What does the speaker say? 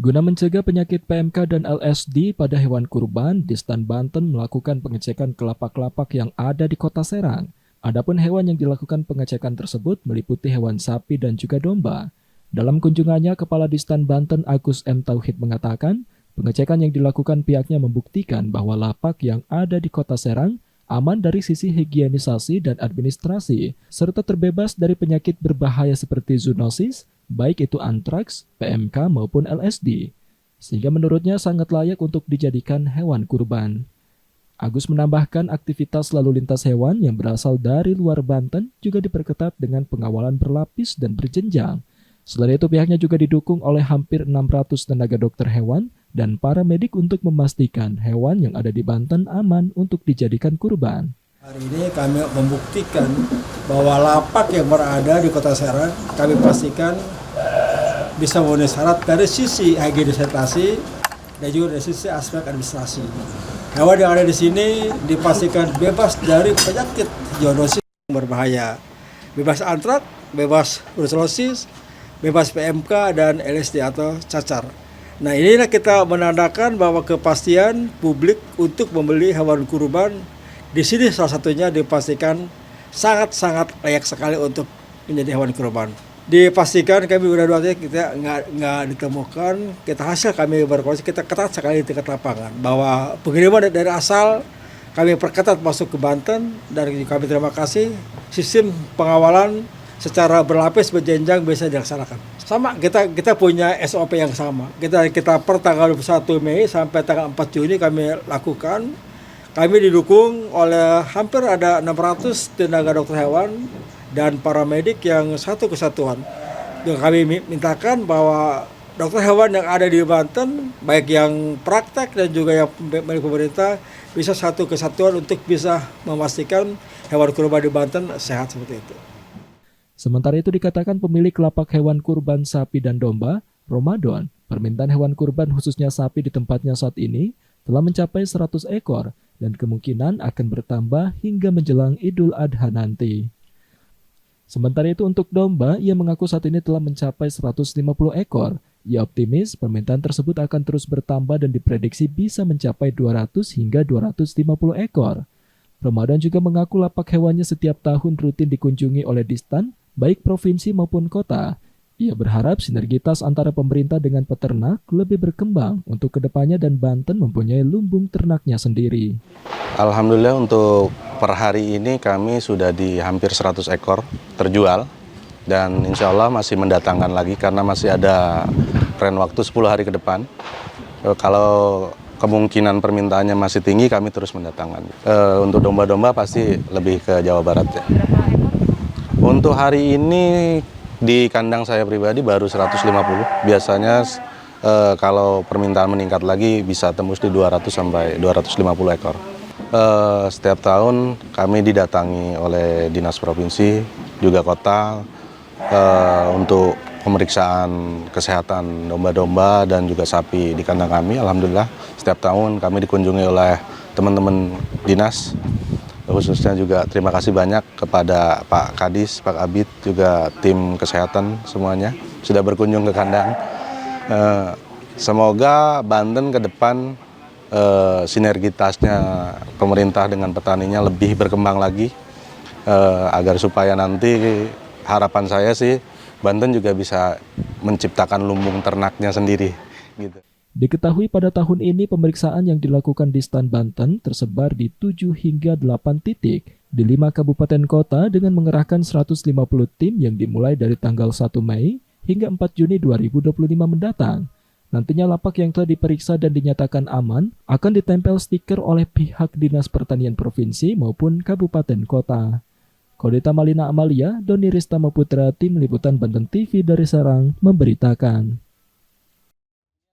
Guna mencegah penyakit PMK dan LSD pada hewan kurban, Distan Banten melakukan pengecekan ke lapak-lapak yang ada di Kota Serang. Adapun hewan yang dilakukan pengecekan tersebut meliputi hewan sapi dan juga domba. Dalam kunjungannya, Kepala Distan Banten Agus M. Tauhid mengatakan, pengecekan yang dilakukan pihaknya membuktikan bahwa lapak yang ada di Kota Serang aman dari sisi higienisasi dan administrasi, serta terbebas dari penyakit berbahaya seperti zoonosis, baik itu antraks, PMK maupun LSD, sehingga menurutnya sangat layak untuk dijadikan hewan kurban. Agus menambahkan aktivitas lalu lintas hewan yang berasal dari luar Banten juga diperketat dengan pengawalan berlapis dan berjenjang. Selain itu pihaknya juga didukung oleh hampir 600 tenaga dokter hewan dan para medik untuk memastikan hewan yang ada di Banten aman untuk dijadikan kurban. Hari ini kami membuktikan bahwa lapak yang berada di Kota Serang kami pastikan bisa memenuhi syarat dari sisi higienisasi dan juga dari sisi aspek administrasi. Hewan yang ada di sini dipastikan bebas dari penyakit zoonosis yang berbahaya, bebas antraks, bebas brucellosis, bebas PMK dan LSD atau cacar. Nah, inilah kita menandakan bahwa kepastian publik untuk membeli hewan kurban di sini salah satunya dipastikan sangat-sangat layak sekali untuk menjadi hewan kurban. Dipastikan kami udah kita nggak ditemukan, kita hasil kami berkoordinasi, kita ketat sekali di tingkat lapangan bahwa pengiriman dari asal kami perketat masuk ke Banten dan kami terima kasih sistem pengawalan secara berlapis berjenjang bisa dilaksanakan. Sama kita punya SOP yang sama. Kita per tanggal 1 Mei sampai tanggal 4 Juni kami lakukan. Kami didukung oleh hampir ada 600 tenaga dokter hewan dan paramedik yang satu kesatuan. Yang kami mintakan bahwa dokter hewan yang ada di Banten, baik yang praktek dan juga yang milik pemerintah, bisa satu kesatuan untuk bisa memastikan hewan kurban di Banten sehat seperti itu. Sementara itu dikatakan pemilik lapak hewan kurban sapi dan domba, Ramadan, permintaan hewan kurban khususnya sapi di tempatnya saat ini telah mencapai 100 ekor dan kemungkinan akan bertambah hingga menjelang Idul Adha nanti. Sementara itu untuk domba, ia mengaku saat ini telah mencapai 150 ekor. Ia optimis permintaan tersebut akan terus bertambah dan diprediksi bisa mencapai 200 hingga 250 ekor. Ramadan juga mengaku lapak hewannya setiap tahun rutin dikunjungi oleh Distan, baik provinsi maupun kota. Ia berharap sinergitas antara pemerintah dengan peternak lebih berkembang untuk kedepannya dan Banten mempunyai lumbung ternaknya sendiri. Alhamdulillah untuk per hari ini kami sudah di hampir 100 ekor terjual dan insya Allah masih mendatangkan lagi karena masih ada ren waktu 10 hari ke depan. Kalau kemungkinan permintaannya masih tinggi kami terus mendatangkan. Untuk domba-domba pasti lebih ke Jawa Barat ya. Untuk hari ini di kandang saya pribadi baru 150. Biasanya kalau permintaan meningkat lagi bisa tembus di 200 sampai 250 ekor. Setiap tahun kami didatangi oleh dinas provinsi, juga kota untuk pemeriksaan kesehatan domba-domba dan juga sapi di kandang kami. Alhamdulillah setiap tahun kami dikunjungi oleh teman-teman dinas. Khususnya juga terima kasih banyak kepada Pak Kadis, Pak Abid, juga tim kesehatan semuanya sudah berkunjung ke kandang. Semoga Banten ke depan sinergitasnya pemerintah dengan petaninya lebih berkembang lagi agar supaya nanti harapan saya sih Banten juga bisa menciptakan lumbung ternaknya sendiri gitu. Diketahui pada tahun ini pemeriksaan yang dilakukan di Distan Banten tersebar di 7 hingga 8 titik di 5 kabupaten kota dengan mengerahkan 150 tim yang dimulai dari tanggal 1 Mei hingga 4 Juni 2025 mendatang. Nantinya lapak yang telah diperiksa dan dinyatakan aman akan ditempel stiker oleh pihak Dinas Pertanian Provinsi maupun kabupaten kota. Kodita Malina Amalia, Doni Ristama Putra, Tim Liputan Banten TV dari Serang memberitakan.